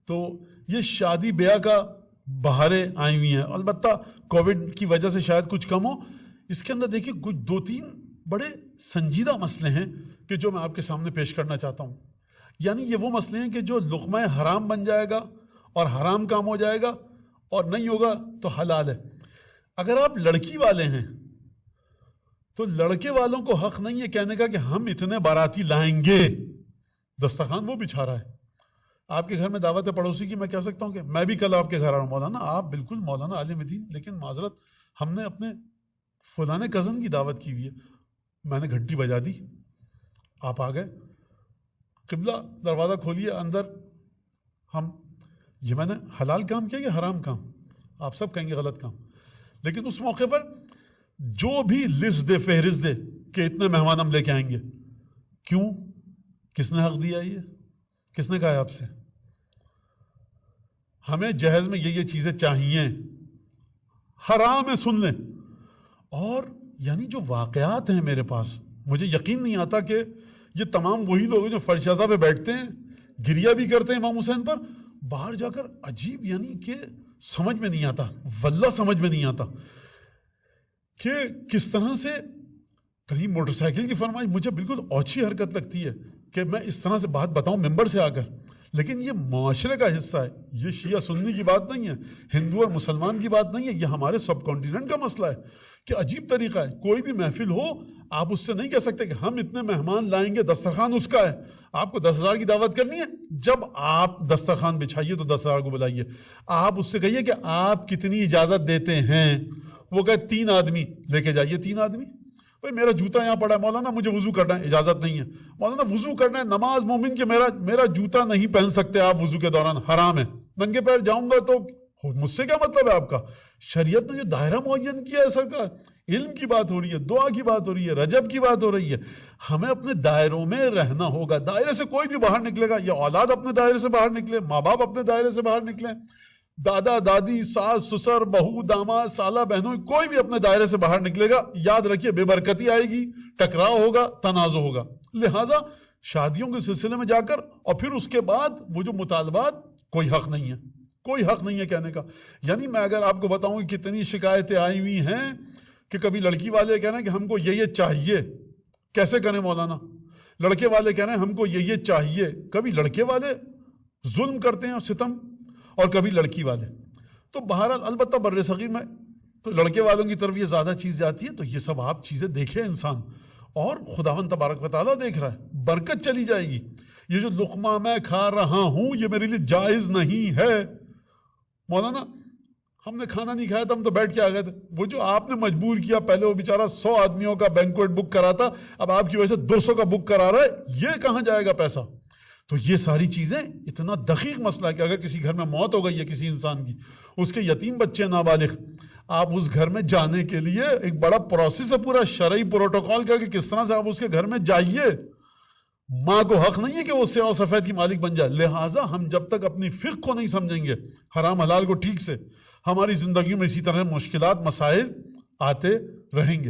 تو یہ شادی بیاہ کا بہاریں آئی ہوئی ہیں، البتہ کووڈ کی وجہ سے شاید کچھ کم ہو. اس کے اندر دیکھیے کچھ 2-3 بڑے سنجیدہ مسئلے ہیں کہ جو میں آپ کے سامنے پیش کرنا چاہتا ہوں. یعنی یہ وہ مسئلے ہیں کہ جو لقمہ حرام بن جائے گا اور حرام کام ہو جائے گا، اور نہیں ہوگا تو حلال ہے. اگر آپ لڑکی والے ہیں تو لڑکے والوں کو حق نہیں ہے کہنے کا کہ ہم اتنے باراتی لائیں گے. دسترخوان وہ بچھا رہا ہے. آپ کے گھر میں دعوت ہے پڑوسی کی، میں کہہ سکتا ہوں کہ میں بھی کل آپ کے گھر آ رہا ہوں، مولانا آپ بالکل مولانا عالم دین، لیکن معذرت ہم نے اپنے فلاں کزن کی دعوت کی ہوئی ہے. میں نے گھنٹی بجا دی، آپ آ گئے، قبلہ دروازہ کھولیے اندر. یہ میں نے حلال کام کیا کہ حرام کام؟ آپ سب کہیں گے غلط کام. لیکن اس موقع پر جو بھی لسٹ دے، فہرست دے کہ اتنے مہمان ہم لے کے آئیں گے، کیوں؟ کس نے حق دیا؟ یہ کس نے کہا ہے آپ سے؟ ہمیں جہیز میں یہ چیزیں چاہیے، حرام ہے سن لیں. اور یعنی جو واقعات ہیں میرے پاس، مجھے یقین نہیں آتا کہ یہ تمام وہی لوگ جو فرشازہ پہ بیٹھتے ہیں، گریہ بھی کرتے ہیں امام حسین پر، باہر جا کر عجیب، یعنی کہ سمجھ میں نہیں آتا، واللہ سمجھ میں نہیں آتا کہ کس طرح سے کہیں موٹر سائیکل کی فرمائش. مجھے بالکل اوچھی حرکت لگتی ہے کہ میں اس طرح سے بات بتاؤں ممبر سے آ کر، لیکن یہ معاشرے کا حصہ ہے. یہ شیعہ سنی کی بات نہیں ہے، ہندو اور مسلمان کی بات نہیں ہے، یہ ہمارے سب کانٹیننٹ کا مسئلہ ہے کہ عجیب طریقہ ہے. کوئی بھی محفل ہو، آپ اس سے نہیں کہہ سکتے کہ ہم اتنے مہمان لائیں گے، دسترخوان اس کا ہے. آپ کو 10,000 کی دعوت کرنی ہے، جب آپ دسترخوان بچھائیے تو 10,000 کو بلائیے. آپ اس سے کہیے کہ آپ کتنی اجازت دیتے ہیں. وہ کہے 3 آدمی لے کے جائیے. 3 آدمی؟ بھائی میرا جوتا یہاں پڑا ہے، مولانا مجھے وضو کرنا ہے. اجازت نہیں ہے مولانا، وضو کرنا ہے، نماز مومن کے، میرا جوتا نہیں پہن سکتے آپ وضو کے دوران، حرام ہے. ننگے پیر جاؤں گا تو مجھ سے کیا مطلب ہے آپ کا؟ شریعت نے جو دائرہ معین کیا ہے سرکار، علم کی بات ہو رہی ہے، دعا کی بات ہو رہی ہے، رجب کی بات ہو رہی ہے. ہمیں اپنے دائروں میں رہنا ہوگا. دائرے سے کوئی بھی باہر نکلے گا، یا اولاد اپنے دائرے سے باہر نکلے، ماں باپ اپنے دائرے سے باہر نکلیں، دادا دادی، ساس سسر، بہو داماد، سالہ بہنوں، کوئی بھی اپنے دائرے سے باہر نکلے گا، یاد رکھیے بے برکتی آئے گی، ٹکراؤ ہوگا، تنازع ہوگا. لہٰذا شادیوں کے سلسلے میں جا کر اور پھر اس کے بعد وہ جو مطالبات، کوئی حق نہیں ہے، کوئی حق نہیں ہے کہنے کا. یعنی میں اگر آپ کو بتاؤں کہ کتنی شکایتیں آئی ہوئی ہیں کہ کبھی لڑکی والے کہہ رہے ہیں کہ ہم کو یہ چاہیے. کیسے کریں مولانا؟ لڑکے والے کہہ رہے ہیں ہم کو یہ چاہیے. کبھی لڑکے والے ظلم کرتے ہیں اور ستم، اور کبھی لڑکی والے. تو بہرحال البتہ بر صغیر میں تو لڑکے والوں کی طرف یہ زیادہ چیز جاتی ہے. تو یہ سب آپ چیزیں دیکھیں انسان، اور خداوند تبارک و تعالیٰ دیکھ رہا ہے، برکت چلی جائے گی. یہ جو لقمہ میں کھا رہا ہوں یہ میرے لیے جائز نہیں ہے. مولانا ہم نے کھانا نہیں کھایا تھا، ہم تو بیٹھ کے آ گئے تھے. وہ جو آپ نے مجبور کیا، پہلے وہ بیچارہ 100 آدمیوں کا بینکویٹ بک کرا تھا، اب آپ کی وجہ سے 200 کا بک کرا رہا ہے، یہ کہاں جائے گا پیسہ؟ تو یہ ساری چیزیں اتنا دقیق مسئلہ ہے کہ اگر کسی گھر میں موت ہو گئی ہے کسی انسان کی، اس کے یتیم بچے نابالغ، آپ اس گھر میں جانے کے لیے ایک بڑا پروسیس ہے، پورا شرعی پروٹوکول کا کہ کس طرح سے آپ اس کے گھر میں جائیے. ماں کو حق نہیں ہے کہ وہ سیاہ و سفید کی مالک بن جائے. لہٰذا ہم جب تک اپنی فقہ کو نہیں سمجھیں گے، حرام حلال کو ٹھیک سے، ہماری زندگی میں اسی طرح مشکلات، مسائل آتے رہیں گے.